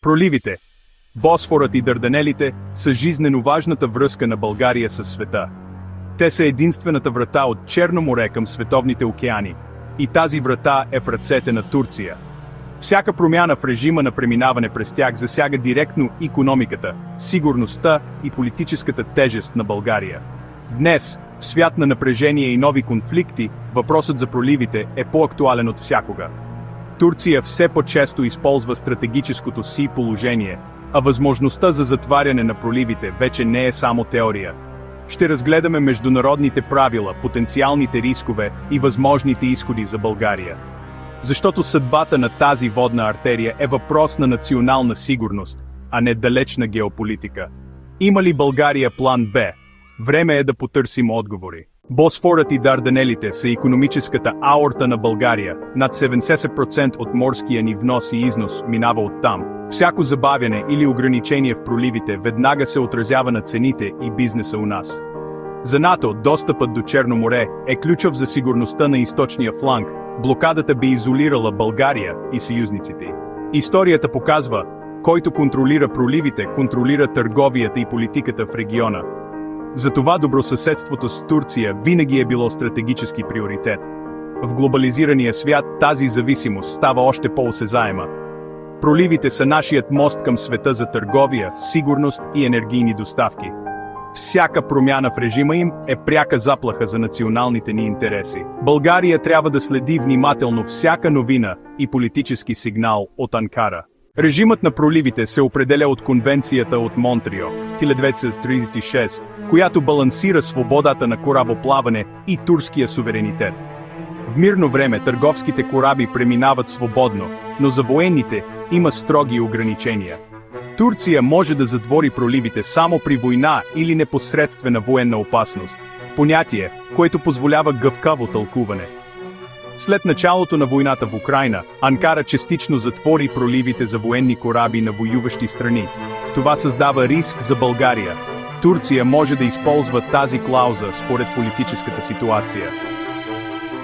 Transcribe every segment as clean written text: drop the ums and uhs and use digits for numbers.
Проливите, Босфорът и Дарданелите са жизнено важната връзка на България със света. Те са единствената врата от Черно море към световните океани. И тази врата е в ръцете на Турция. Всяка промяна в режима на преминаване през тях засяга директно икономиката, сигурността и политическата тежест на България. Днес, в свят на напрежение и нови конфликти, въпросът за проливите е по-актуален от всякога. Турция все по-често използва стратегическото си положение, а възможността за затваряне на проливите вече не е само теория. Ще разгледаме международните правила, потенциалните рискове и възможните изходи за България. Защото съдбата на тази водна артерия е въпрос на национална сигурност, а не далечна геополитика. Има ли България план Б? Време е да потърсим отговори. Босфорът и Дарданелите са икономическата аорта на България. Над 70% от морския ни внос и износ минава оттам. Всяко забавяне или ограничение в проливите веднага се отразява на цените и бизнеса у нас. За НАТО достъпът до Черно море е ключов за сигурността на източния фланг. Блокадата би изолирала България и съюзниците. Историята показва, който контролира проливите, контролира търговията и политиката в региона. Затова добросъседството с Турция винаги е било стратегически приоритет. В глобализирания свят тази зависимост става още по-осезаема. Проливите са нашият мост към света за търговия, сигурност и енергийни доставки. Всяка промяна в режима им е пряка заплаха за националните ни интереси. България трябва да следи внимателно всяка новина и политически сигнал от Анкара. Режимът на проливите се определя от Конвенцията от Монтрио, 1936, която балансира свободата на корабоплаване и турския суверенитет. В мирно време търговските кораби преминават свободно, но за военните има строги ограничения. Турция може да затвори проливите само при война или непосредствена военна опасност. Понятие, което позволява гъвкаво тълкуване. След началото на войната в Украйна, Анкара частично затвори проливите за военни кораби на воюващи страни. Това създава риск за България. Турция може да използва тази клауза според политическата ситуация.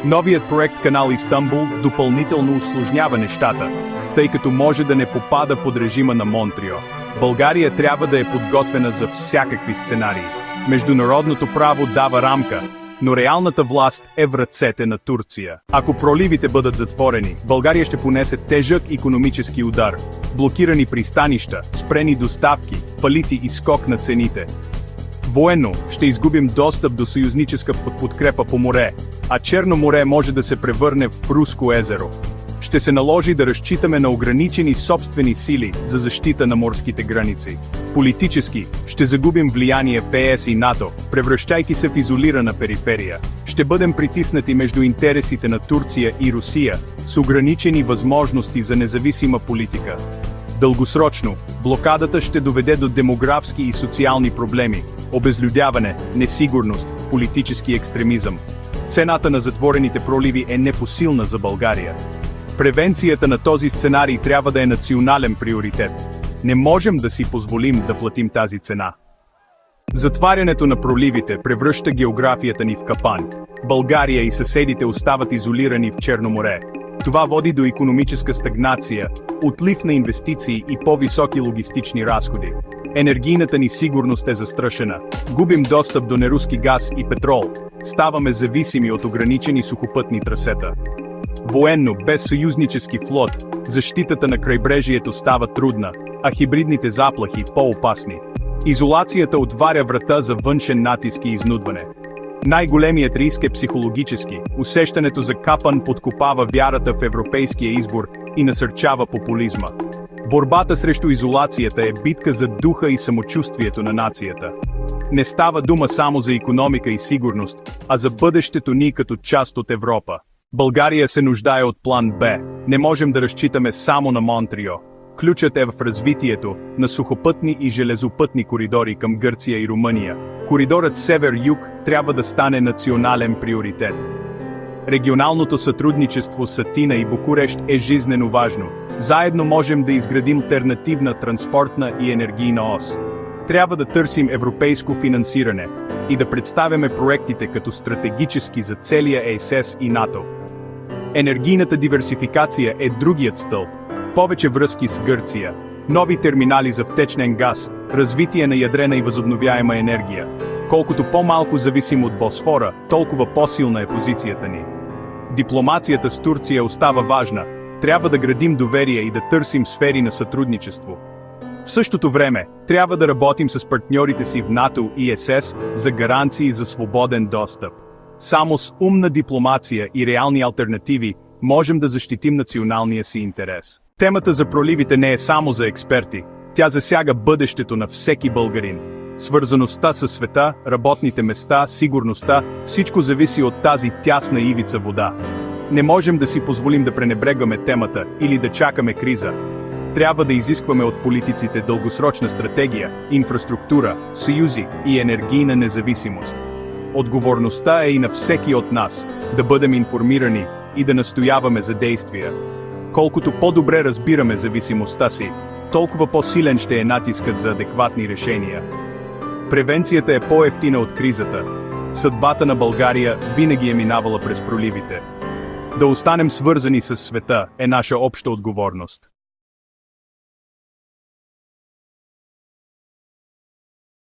Новият проект Канал Истанбул допълнително усложнява нещата, тъй като може да не попада под режима на Монтрио. България трябва да е подготвена за всякакви сценарии. Международното право дава рамка, но реалната власт е в ръцете на Турция. Ако проливите бъдат затворени, България ще понесе тежък икономически удар. Блокирани пристанища, спрени доставки, фалити и скок на цените. Военно ще изгубим достъп до съюзническа подкрепа по море, а Черно море може да се превърне в Пруско езеро. Ще се наложи да разчитаме на ограничени собствени сили за защита на морските граници. Политически ще загубим влияние в ЕС и НАТО, превръщайки се в изолирана периферия. Ще бъдем притиснати между интересите на Турция и Русия, с ограничени възможности за независима политика. Дългосрочно, блокадата ще доведе до демографски и социални проблеми, обезлюдяване, несигурност, политически екстремизъм. Цената на затворените проливи е непосилна за България. Превенцията на този сценарий трябва да е национален приоритет. Не можем да си позволим да платим тази цена. Затварянето на проливите превръща географията ни в капан. България и съседите остават изолирани в Черно море. Това води до икономическа стагнация, отлив на инвестиции и по-високи логистични разходи. Енергийната ни сигурност е застрашена. Губим достъп до неруски газ и петрол. Ставаме зависими от ограничени сухопътни трасета. Военно, без съюзнически флот, защитата на крайбрежието става трудна, а хибридните заплахи по-опасни. Изолацията отваря врата за външен натиск и изнудване. Най-големият риск е психологически. Усещането за капан подкопава вярата в европейския избор и насърчава популизма. Борбата срещу изолацията е битка за духа и самочувствието на нацията. Не става дума само за икономика и сигурност, а за бъдещето ни като част от Европа. България се нуждае от план Б. Не можем да разчитаме само на Монтрио. Ключът е в развитието на сухопътни и железопътни коридори към Гърция и Румъния. Коридорът север-юг трябва да стане национален приоритет. Регионалното сътрудничество с Атина и Букурещ е жизнено важно. Заедно можем да изградим алтернативна транспортна и енергийна ос. Трябва да търсим европейско финансиране и да представяме проектите като стратегически за целия ЕС и НАТО. Енергийната диверсификация е другият стълб. Повече връзки с Гърция, Нови терминали за втечнен газ, развитие на ядрена и възобновяема енергия. Колкото по-малко зависим от Босфора, толкова по-силна е позицията ни. Дипломацията с Турция остава важна. Трябва да градим доверие и да търсим сфери на сътрудничество. В същото време, трябва да работим с партньорите си в НАТО и ЕС за гаранции за свободен достъп. Само с умна дипломация и реални алтернативи можем да защитим националния си интерес. Темата за проливите не е само за експерти, тя засяга бъдещето на всеки българин. Свързаността със света, работните места, сигурността, всичко зависи от тази тясна ивица вода. Не можем да си позволим да пренебрегваме темата или да чакаме криза. Трябва да изискваме от политиците дългосрочна стратегия, инфраструктура, съюзи и енергийна независимост. Отговорността е и на всеки от нас, да бъдем информирани и да настояваме за действия. Колкото по-добре разбираме зависимостта си, толкова по-силен ще е натискът за адекватни решения. Превенцията е по-евтина от кризата. Съдбата на България винаги е минавала през проливите. Да останем свързани с света е наша обща отговорност.